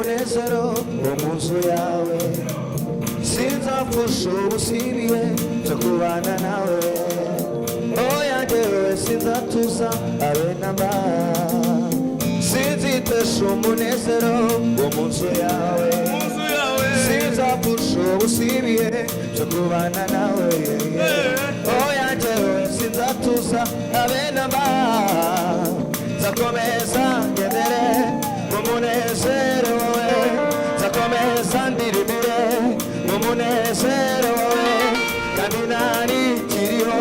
umunezero wo mu nzu yawe sinzapfusha ubusibiye cyo kubana nawe oya njyewe sinzatuza habe namba sinzitesha umunezero wo mu nzu yawe sinzapfusha ubusibiye cyo kubana nawe oya njyewe sinzatuza habe namba nzakomeza ngendere mu munezero wawe nzakomeza ndirimire mu munezero wawe kandi nari kiriho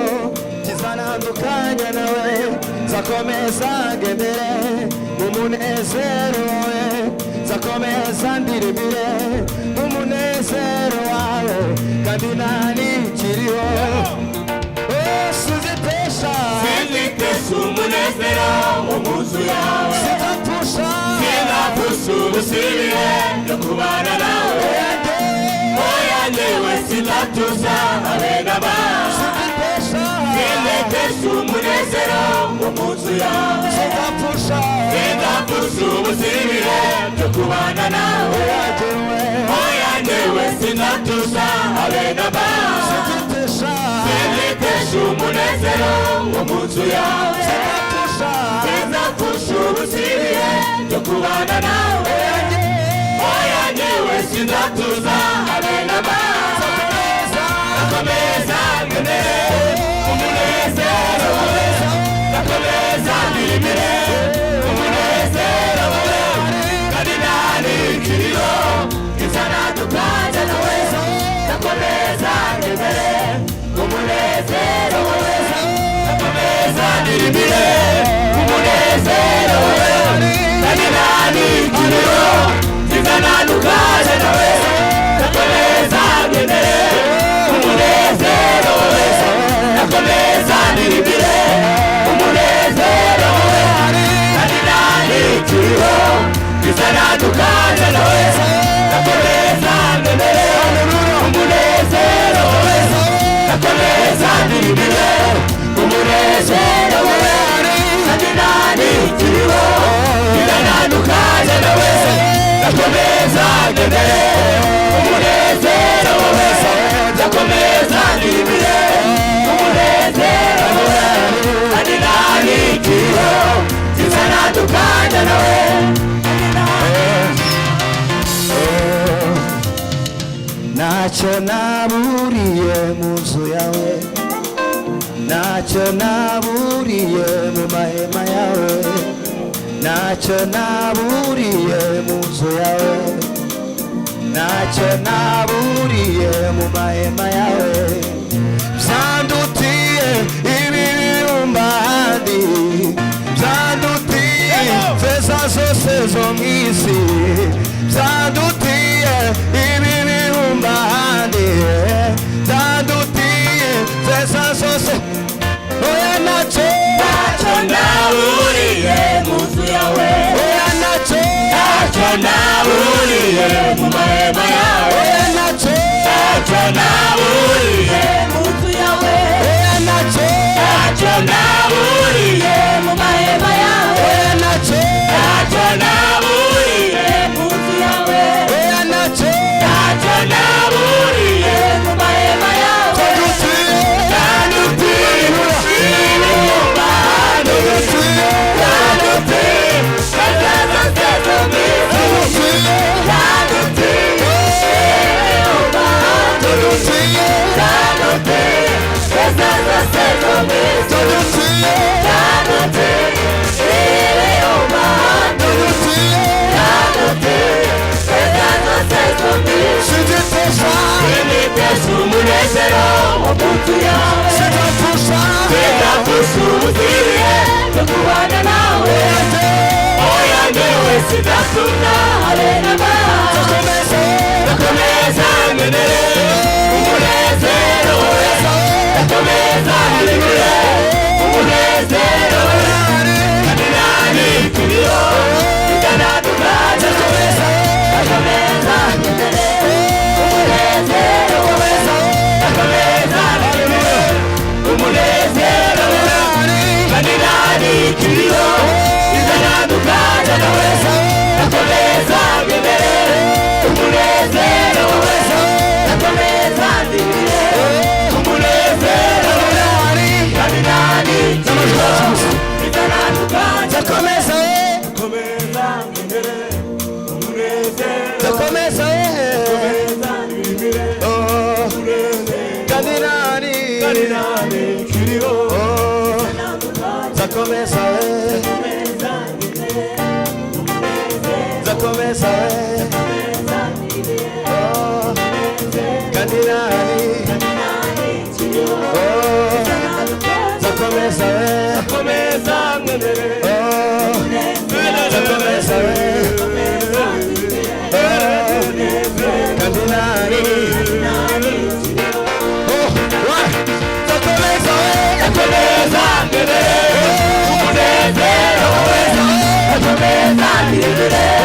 kizanandukanya nawe nzakomeza ngendere mu munezero wawe nzakomeza ndirimire mu munezero wawe kandi nari kiriho sinzitesha umunezero wo mu nzu yawe sinzapfusha ubusibiye byo kubana nawe oya njyewe sinzatuza habe namba sinzitesha umunezero wo mu nzu yawe sinzapfusha ubusibiye byo kubana nawe oya njyewe sinzatuza habe namba sinzitesha umunezero wo mu nzu yawe sinzapfusha ubusibiye byo kubana nawe oya njyewe sinzatuza habe namba nzakomeza ngendere mu munezero wawe nzakomeza ndirimire mu munezero wawe kandi nari kiriho kizanandukanya nawe nzakomeza ngendere mu munezero wawe nzakomeza ndirimire mu munezero wawe kandi nari kiriho kizanandukanya nawe nzakomeza ngendere mu munezero wawe nzakomeza ndirimire mu munezero wawe kandi nari kiriho kizanandukanya nawe nzakomeza ngendere mu munezero wawe nzakomeza ndirimire mu munezero wawe kandi nari kiriho kizanandukanya nawe nzakomeza ngendere mu munezero wawe nzakomeza ndirimire mu munezero wawe kandi nari kiriho kizanandukanya nawe ntacyo naburiye mu nzu yawe ntacyo naburiye mu mahema yawe ntacyo naburiye mu nzu yawe ntacyo naburiye mu mahema yawe byandutiye ibi birumba ahandi byandutiye feza zose zo mu isi byandutiye ibi birumba ahandi byandutiye feza zose oya ntacyo naburiye mu nzu yawe oya ntacyo naburiye mu mahema yawe oya ntacyo naburiye mu nzu yawe oya ntacyo naburiye mu mahema yawe oya ntacyo naburiye mu nzu yawe oya ntacyo naburiye mu mahema yawe umunezero wo mu nzu yawe sinzapfusha ubusibiye byo kubana nawe oya njyewe sinzatuza habe namba nzakomeza ngendere mu munezero wawe nzakomeza ndirimire mu munezero wawe kandi nari kiriho kizanandukanya nawe nzakomeza ngendere mu munezero wawe nzakomeza ndirimire mu munezero wawe kandi nari kiriho kizanandukanya nawe nzakomeza ngendere zakomeza we zakomeza we kandi nani zakomeza we zakomeza mwenere zakomeza we kandi nani zakomeza we zakomeza mwenere umunezero we zakomeza mwenere